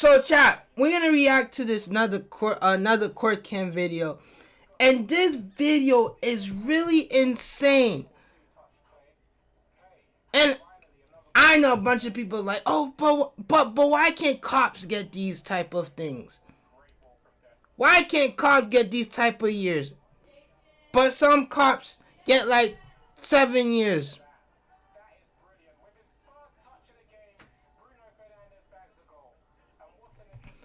So chat, we're gonna react to this another court cam video, and this video is really insane. And I know a bunch of people like, oh, but why can't cops get these type of things? Why can't cops get these type of years? But some cops get like 7 years.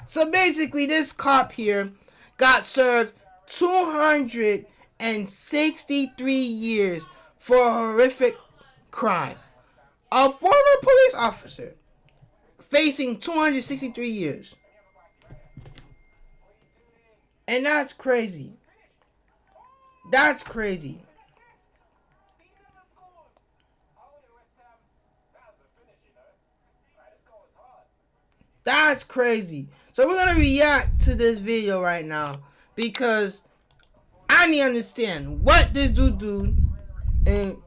So basically, this cop here got served 263 years for a horrific crime. A former police officer facing 263 years. And that's crazy. That's crazy. That's crazy. So we're gonna react to this video right now because I need to understand what this dude do, and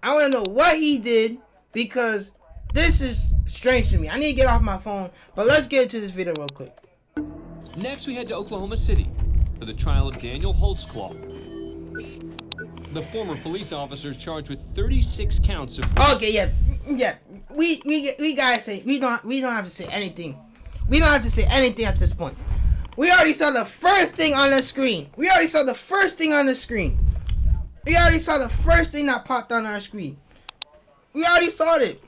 I want to know what he did because this is strange to me. I need to get off my phone, but let's get into this video real quick. Next, we head to Oklahoma City for the trial of Daniel Holtzclaw. The former police officer is charged with 36 counts of... Okay, yeah. We gotta say, we don't have to say anything. We don't have to say anything at this point. We already saw the first thing on the screen. We already saw the first thing that popped on our screen. We already saw it.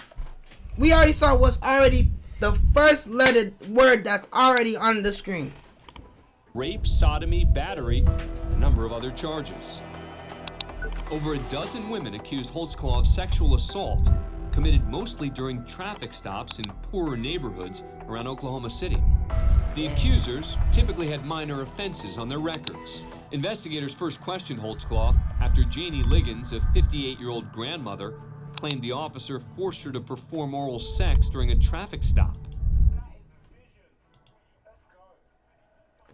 We already saw what's already the first lettered word that's already on the screen. Rape, sodomy, battery, and a number of other charges. Over a dozen women accused Holtzclaw of sexual assault, committed mostly during traffic stops in poorer neighborhoods around Oklahoma City. The accusers typically had minor offenses on their records. Investigators first questioned Holtzclaw after Janie Liggins, a 58-year-old grandmother, claimed the officer forced her to perform oral sex during a traffic stop.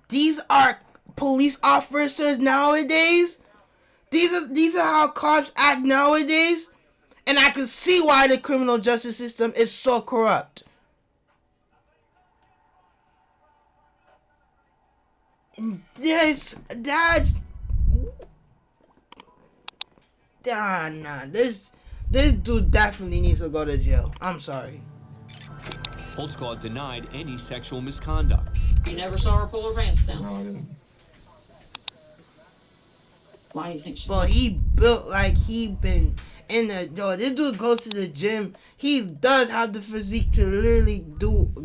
These are police officers nowadays? These are how cops act nowadays? And I can see why the criminal justice system is so corrupt. This dude definitely needs to go to jail. I'm sorry. Holtzclaw denied any sexual misconduct. You never saw her pull her pants down? No, I didn't. Why do you think she... But he built like he been in the... Yo, this dude goes to the gym. He does have the physique to literally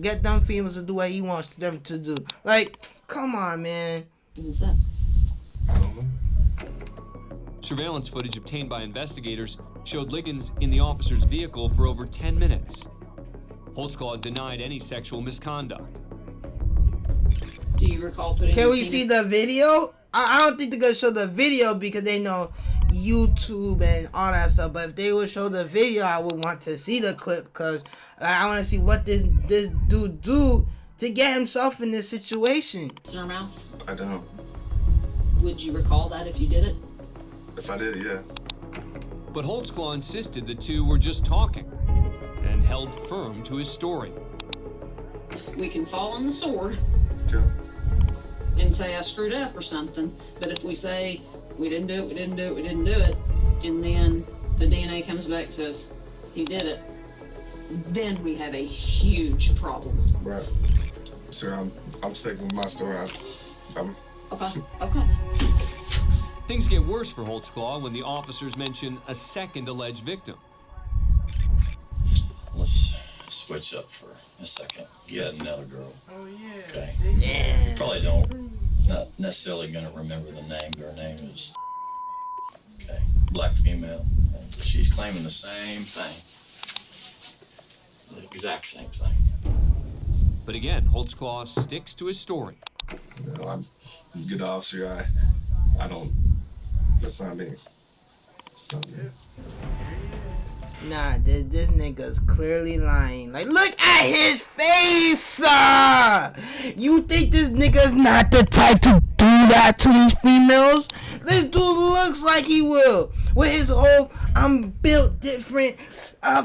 get them females to do what he wants them to do. Like, come on, man. What's that? I don't know. Surveillance footage obtained by investigators showed Liggins in the officer's vehicle for over 10 minutes. Holtzclaw denied any sexual misconduct. Do you recall putting... Can we see the video? I don't think they're going to show the video because they know YouTube and all that stuff. But if they would show the video, I would want to see the clip because I want to see what this dude do to get himself in this situation. In her mouth? I don't. Would you recall that if you did it? If I did, yeah. But Holtzclaw insisted the two were just talking and held firm to his story. We can fall on the sword. Okay. And say I screwed up or something. But if we say we didn't do it, and then the DNA comes back and says he did it, then we have a huge problem. Right. So I'm sticking with my story. Okay. Things get worse for Holtzclaw when the officers mention a second alleged victim. Let's switch up for a second. Get another girl. Oh, yeah. Okay. Yeah. You probably not necessarily gonna remember the name, but her name is... Okay. Black female. She's claiming the same thing. The exact same thing. But again, Holtzclaw sticks to his story. You know, I'm a good officer. I don't... That's not me. It's not me. Nah, this nigga's clearly lying. Like, look at his face! You think this nigga's not the type to do that to these females? This dude looks like he will. with his whole I'm built different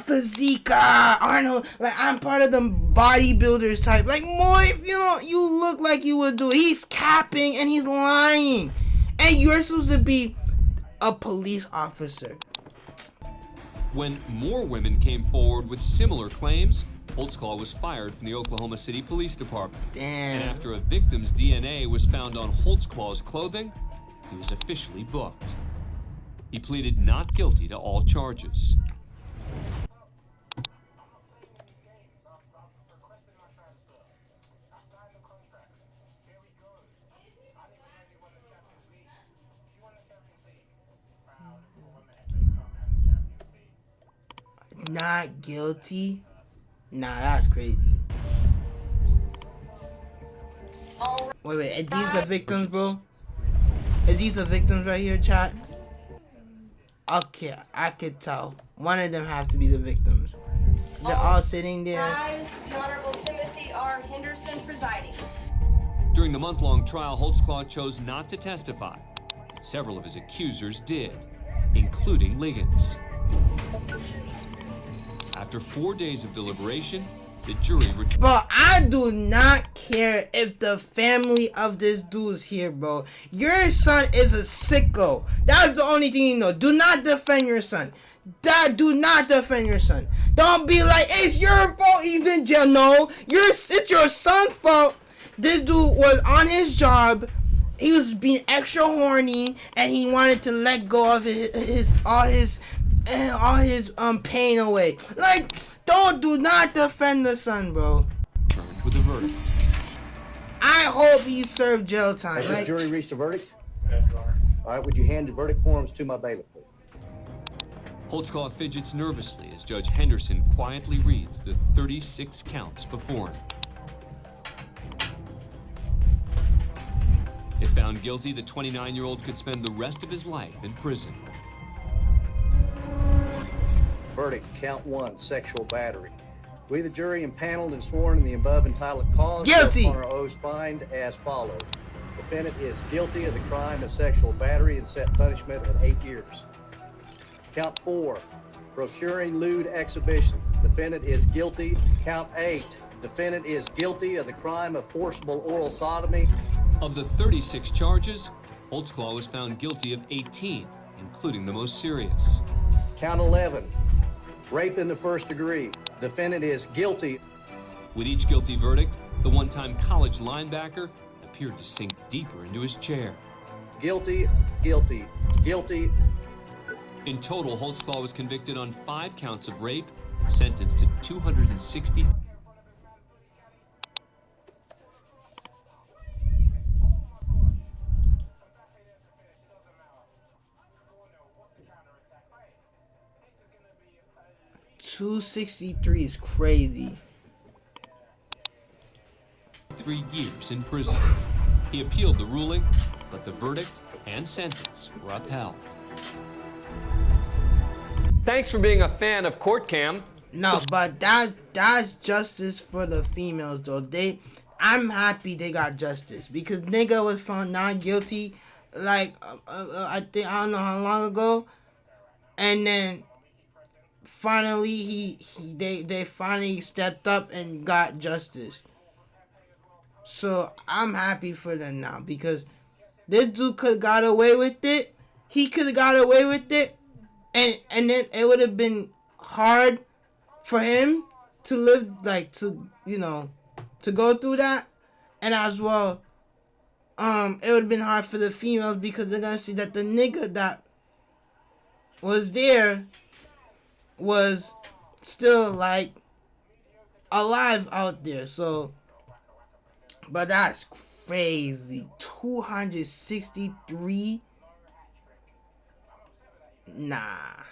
physique, Arnold, like I'm part of them bodybuilders type. Like, more if you look like you would do. He's capping and he's lying, and you're supposed to be a police officer. When more women came forward with similar claims, Holtzclaw was fired from the Oklahoma City Police Department. Damn. And after a victim's DNA was found on Holtzclaw's clothing, he was officially booked. He pleaded not guilty to all charges. Not guilty? Nah, that's crazy. Wait, are these the victims, bro? Are these the victims right here, chat? Okay, I could tell. One of them have to be the victims. They're all sitting there. Rise, the Honorable Timothy R. Henderson presiding. During the month-long trial, Holtzclaw chose not to testify. Several of his accusers did, including Liggins. After 4 days of deliberation, the jury returned. Bro, I do not care if the family of this dude's here, bro. Your son is a sicko. That's the only thing you know. Do not defend your son. Do not defend your son. Don't be like, it's your fault he's in jail. No, it's your son's fault. This dude was on his job. He was being extra horny, and he wanted to let go of all his pain away. Like, do not defend the son, bro. Returned with a verdict. I hope he served jail time. Has this Like, jury reached a verdict? Yes, Your Honor. All right, would you hand the verdict forms to my bailiff, please? Holtzclaw fidgets nervously as Judge Henderson quietly reads the 36 counts before him. If found guilty, the 29-year-old could spend the rest of his life in prison. Verdict, count 1, sexual battery. We, the jury, impaneled and sworn in the above entitled cause, Guilty. on our oaths find as follows. Defendant is guilty of the crime of sexual battery and set punishment of 8 years. Count 4, procuring lewd exhibition. Defendant is guilty. Count 8, defendant is guilty of the crime of forcible oral sodomy. Of the 36 charges, Holtzclaw was found guilty of 18, including the most serious. Count 11, rape in the first degree. Defendant is guilty. With each guilty verdict, the one-time college linebacker appeared to sink deeper into his chair. Guilty, guilty, guilty. In total, Holtzclaw was convicted on 5 counts of rape and sentenced to 260. $263 is crazy. 3 years in prison. He appealed the ruling, but the verdict and sentence were upheld. Thanks for being a fan of Court Cam. No, but that's justice for the females though. I'm happy they got justice because nigga was found not guilty, like I don't know how long ago, and then finally they finally stepped up and got justice. So I'm happy for them now because this dude could have got away with it. He could have got away with it, and then it would have been hard for him to live, like, to go through that. And as well, it would have been hard for the females because they're gonna see that the nigga that was there was still, like, alive out there. So, but that's crazy. 263? Nah.